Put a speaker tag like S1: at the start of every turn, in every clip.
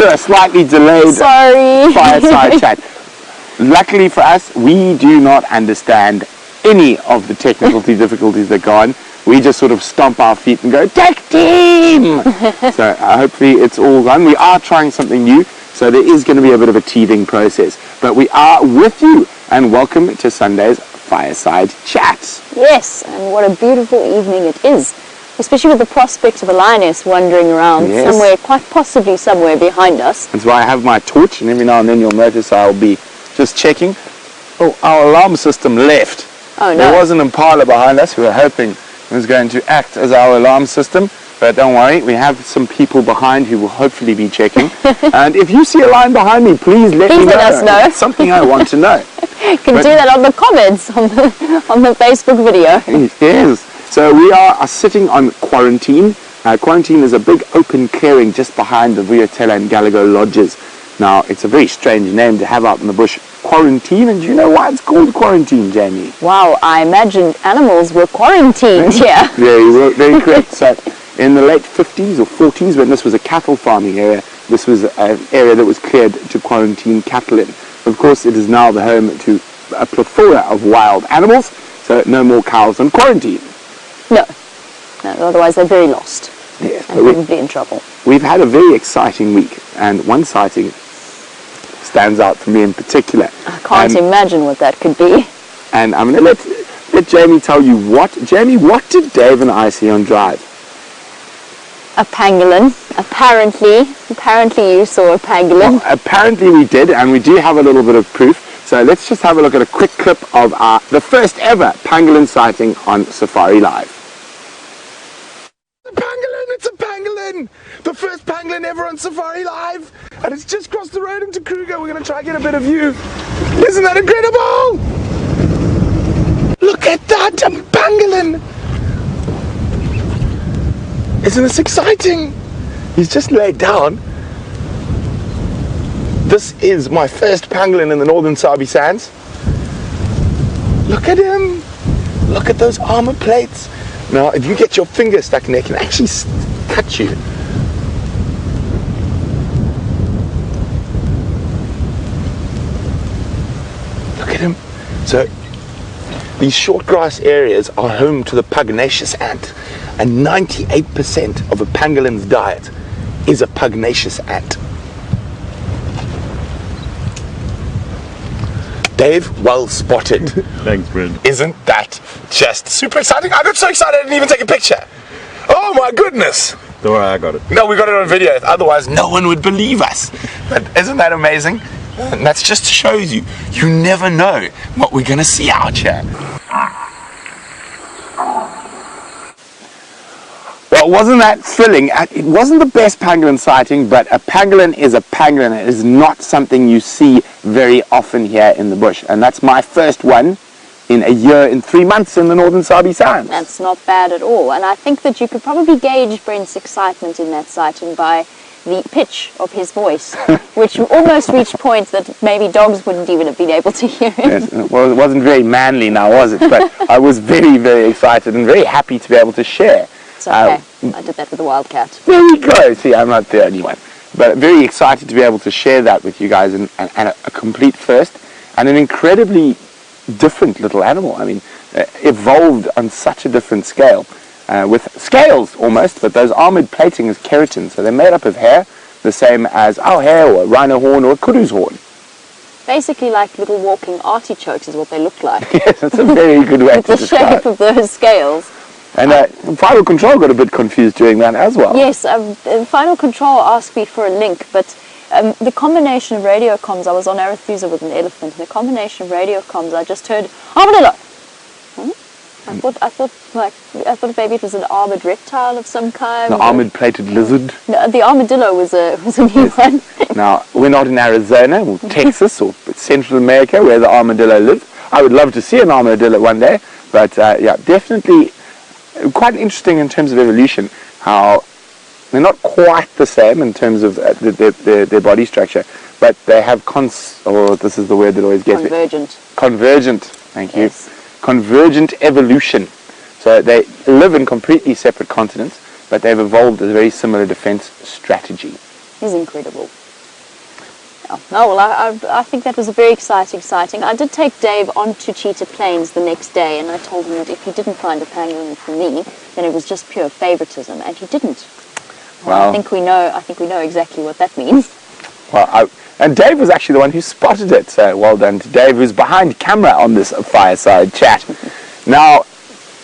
S1: to a slightly delayed fireside chat. Luckily for us, we do not understand any of the technical difficulties that go on. We just sort of stomp our feet and go, tech team! So hopefully it's all done. We are trying something new, so there is going to be a bit of a teething process. But we are with you, and welcome to Sunday's Fireside Chat.
S2: Yes, and what a beautiful evening it is, especially with the prospect of a lioness wandering around somewhere, quite possibly somewhere behind us.
S1: That's why I have my torch, and every now and then you'll notice I'll be just checking. Oh, our alarm system left.
S2: Oh, no.
S1: There was an impala behind us. We were hoping it was going to act as our alarm system, but don't worry, we have some people behind who will hopefully be checking. And if you see a lion behind me, please let me know.
S2: Let us know.
S1: It's something I want to know.
S2: You can do that on the comments on the Facebook video.
S1: Yes. So we are sitting on quarantine. Quarantine is a big open clearing just behind the Vuyatela and Gallagher lodges. Now, it's a very strange name to have out in the bush, quarantine, and do you know why it's called quarantine, Jamie?
S2: Wow, I imagined animals were quarantined here.
S1: Yeah, you were very correct. So, in the late 50s or 40s, when this was a cattle farming area, this was an area that was cleared to quarantine cattle in. Of course, it is now the home to a plethora of wild animals, so no more cows on quarantine.
S2: No, otherwise they're very lost.
S1: Yes,
S2: and wouldn't be in trouble.
S1: We've had a very exciting week, and one sighting stands out for me in particular.
S2: I can't imagine what that could be.
S1: And I'm going to let Jamie tell you what. Jamie, what did Dave and I see on drive?
S2: A pangolin. Apparently you saw a pangolin.
S1: Well, apparently we did, and we do have a little bit of proof. So let's just have a look at a quick clip of the first ever pangolin sighting on Safari Live.
S3: It's a pangolin! The first pangolin ever on Safari Live! And it's just crossed the road into Kruger. We're going to try and get a bit of view. Isn't that incredible? Look at that! A pangolin! Isn't this exciting? He's just laid down. This is my first pangolin in the northern Sabi sands. Look at him! Look at those armor plates. Now, if you get your finger stuck in there, it can actually cut you. Look at him. So, these short grass areas are home to the pugnacious ant, and 98% of a pangolin's diet is a pugnacious ant. Dave, well spotted.
S4: Thanks, Brent.
S3: Isn't that just super exciting? I got so excited I didn't even take a picture. Oh my goodness.
S4: Don't worry, I got it.
S3: No, we got it on video. Otherwise, no one would believe us. But isn't that amazing? And that's just shows you. You never know what we're going to see out here.
S1: Well, wasn't that thrilling? It wasn't the best pangolin sighting, but a pangolin is a pangolin. It is not something you see very often here in the bush. And that's my first one in a year and 3 months in the northern Sabi sands.
S2: That's not bad at all. And I think that you could probably gauge Brent's excitement in that sighting by the pitch of his voice, which almost reached points that maybe dogs wouldn't even have been able to hear him.
S1: Yes, well, it wasn't very manly now, was it? But I was very, very excited and very happy to be able to share.
S2: It's okay. I did that with the wildcat.
S1: There we go. See, I'm not the only one. But very excited to be able to share that with you guys, and a complete first, and an incredibly different little animal. I mean, evolved on such a different scale, with scales almost, but those armored plating is keratin, so they're made up of hair, the same as our hair, or a rhino horn, or a kudu's horn.
S2: Basically like little walking artichokes is what they look like.
S1: Yes, that's a very good way to
S2: the
S1: describe
S2: shape of those scales.
S1: And Final Control got a bit confused doing that as well.
S2: Yes, Final Control asked me for a link, but the combination of radio comms, I was on Arethusa with an elephant, and the combination of radio comms, I just heard armadillo. I thought maybe it was an armored reptile of some kind.
S1: The armored plated lizard.
S2: No, the armadillo was a new one.
S1: Now, we're not in Arizona or Texas or Central America where the armadillo live. I would love to see an armadillo one day, but yeah, definitely quite interesting in terms of evolution, how they're not quite the same in terms of their body structure, but they have this is the word that always gets me. Convergent, thank you.
S2: Yes.
S1: Convergent evolution. So they live in completely separate continents, but they've evolved a very similar defense strategy.
S2: It's incredible. No, well, I think that was a very exciting sighting. I did take Dave onto Cheetah Plains the next day, and I told him that if he didn't find a pangolin for me, then it was just pure favoritism, and he didn't.
S1: Wow.
S2: I think we know exactly what that means.
S1: Well, and Dave was actually the one who spotted it, so well done to Dave, who's behind camera on this Fireside chat. Now,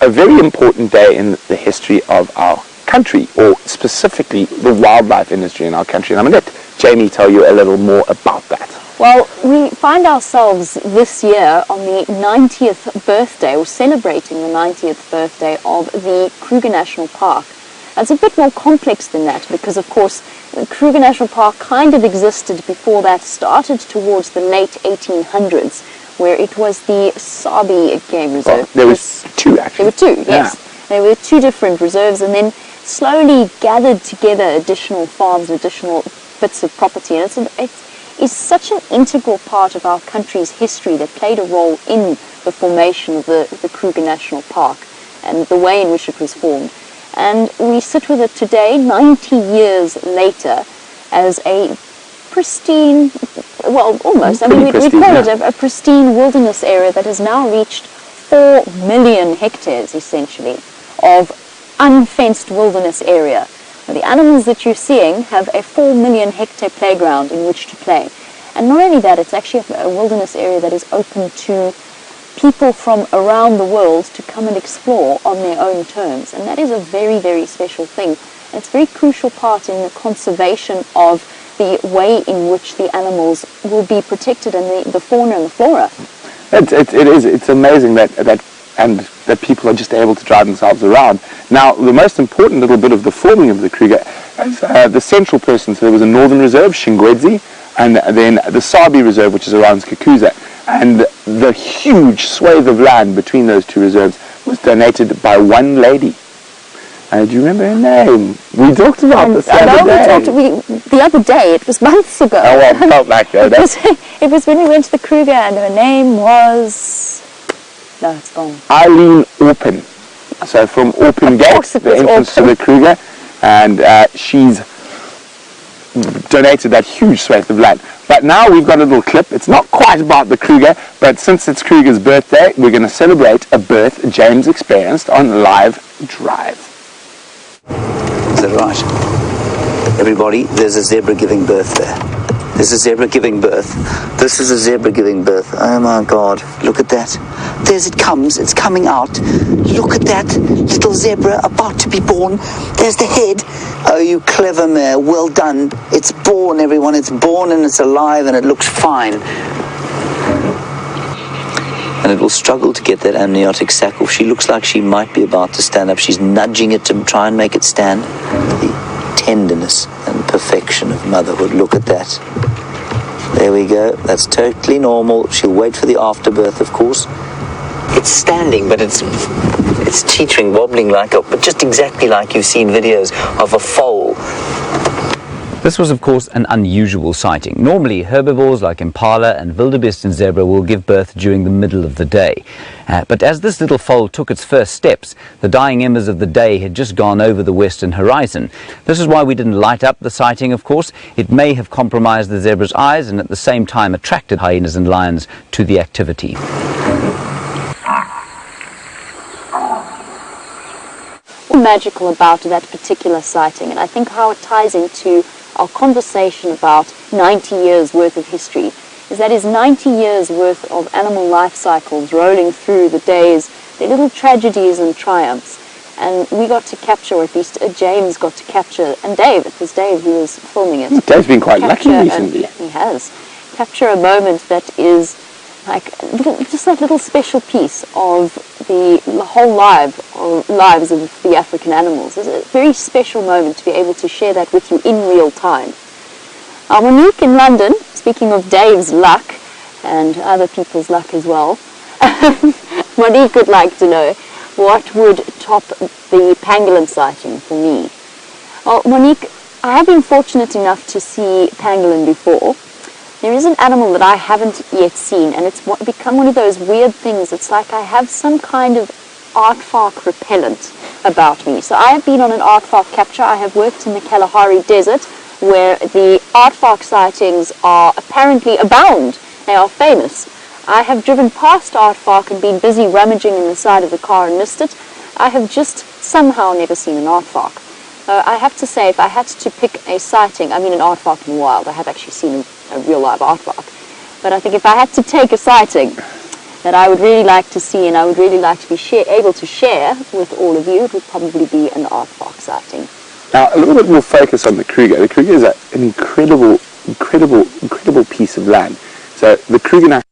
S1: a very important day in the history of our country, or specifically the wildlife industry in our country, and I'm going to let Jamie tell you a little more about that.
S2: Well, we find ourselves this year on the 90th birthday, or celebrating the 90th birthday of the Kruger National Park. It's a bit more complex than that because, of course, Kruger National Park kind of existed before that, started towards the late 1800s, where it was the Sabi game reserve.
S1: Well, there was two, actually.
S2: There were two, yes. Yeah. There were two different reserves, and then slowly gathered together additional farms, additional bits of property, and it is such an integral part of our country's history that played a role in the formation of the Kruger National Park and the way in which it was formed. And we sit with it today, 90 years later, as a pristine, well, almost, I mean, we'd call it a pristine wilderness area that has now reached 4 million hectares, essentially, of unfenced wilderness area. Now, the animals that you're seeing have a 4 million hectare playground in which to play. And not only that, it's actually a wilderness area that is open to people from around the world to come and explore on their own terms. And that is a very, very special thing. And it's a very crucial part in the conservation of the way in which the animals will be protected and the fauna and the flora.
S1: It's amazing that people are just able to drive themselves around. Now, the most important little bit of the forming of the Kruger is the central person. So there was a northern reserve, Shingwedzi, and then the Sabi reserve, which is around Skakuza. And the huge swathe of land between those two reserves was donated by one lady. Do you remember her name? We talked about this the other day.
S2: The other day, it was months ago.
S1: Oh, well, it felt like that.
S2: It was when we went to the Kruger, and her name was... No, it's gone.
S1: Eileen Orpin. So from Orpin Gate, the entrance to the Kruger, and she's donated that huge swathe of land. But now we've got a little clip. It's not quite about the Kruger, but since it's Kruger's birthday, we're going to celebrate a birth James experienced on Live Drive.
S4: Is that right? Everybody, there's a zebra giving birth there. There's a zebra giving birth. This is a zebra giving birth. Oh my God, look at that. There's it comes, it's coming out. Look at that little zebra about to be born. There's the head. Oh, you clever mare, well done. It's born, everyone, it's born and it's alive and it looks fine. And it will struggle to get that amniotic sac off. She looks like she might be about to stand up. She's nudging it to try and make it stand. The tenderness and perfection of motherhood. Look at that. There we go. That's totally normal. She'll wait for the afterbirth, of course. It's standing, but it's teetering, wobbling but just exactly like you've seen videos of a foal.
S5: This was, of course, an unusual sighting. Normally, herbivores like impala and wildebeest and zebra will give birth during the middle of the day. But as this little foal took its first steps, the dying embers of the day had just gone over the western horizon. This is why we didn't light up the sighting, of course. It may have compromised the zebra's eyes and at the same time attracted hyenas and lions to the activity.
S2: Magical about that particular sighting, and I think how it ties into our conversation about 90 years worth of history is that is 90 years worth of animal life cycles rolling through the days, their little tragedies and triumphs, and we got to capture, or at least James got to capture, and Dave, it was Dave who was filming it.
S1: Dave's been quite lucky recently.
S2: He has. Capture a moment that is like just that little special piece of the whole lives of the African animals. It's a very special moment to be able to share that with you in real time. Monique in London, speaking of Dave's luck and other people's luck as well, Monique would like to know what would top the pangolin sighting for me. Well, Monique, I have been fortunate enough to see pangolin before. There is an animal that I haven't yet seen, and it's become one of those weird things. It's like I have some kind of aardvark repellent about me. So I have been on an aardvark capture. I have worked in the Kalahari Desert where the aardvark sightings are apparently abound. They are famous. I have driven past aardvark and been busy rummaging in the side of the car and missed it. I have just somehow never seen an aardvark. I have to say, if I had to pick a sighting, I mean an aardvark in the wild, I have actually seen a real live aardvark. But I think if I had to take a sighting that I would really like to see and I would really like to be able to share with all of you, it would probably be an aardvark sighting.
S1: Now, a little bit more focus on the Kruger. The Kruger is an incredible piece of land. So the Kruger National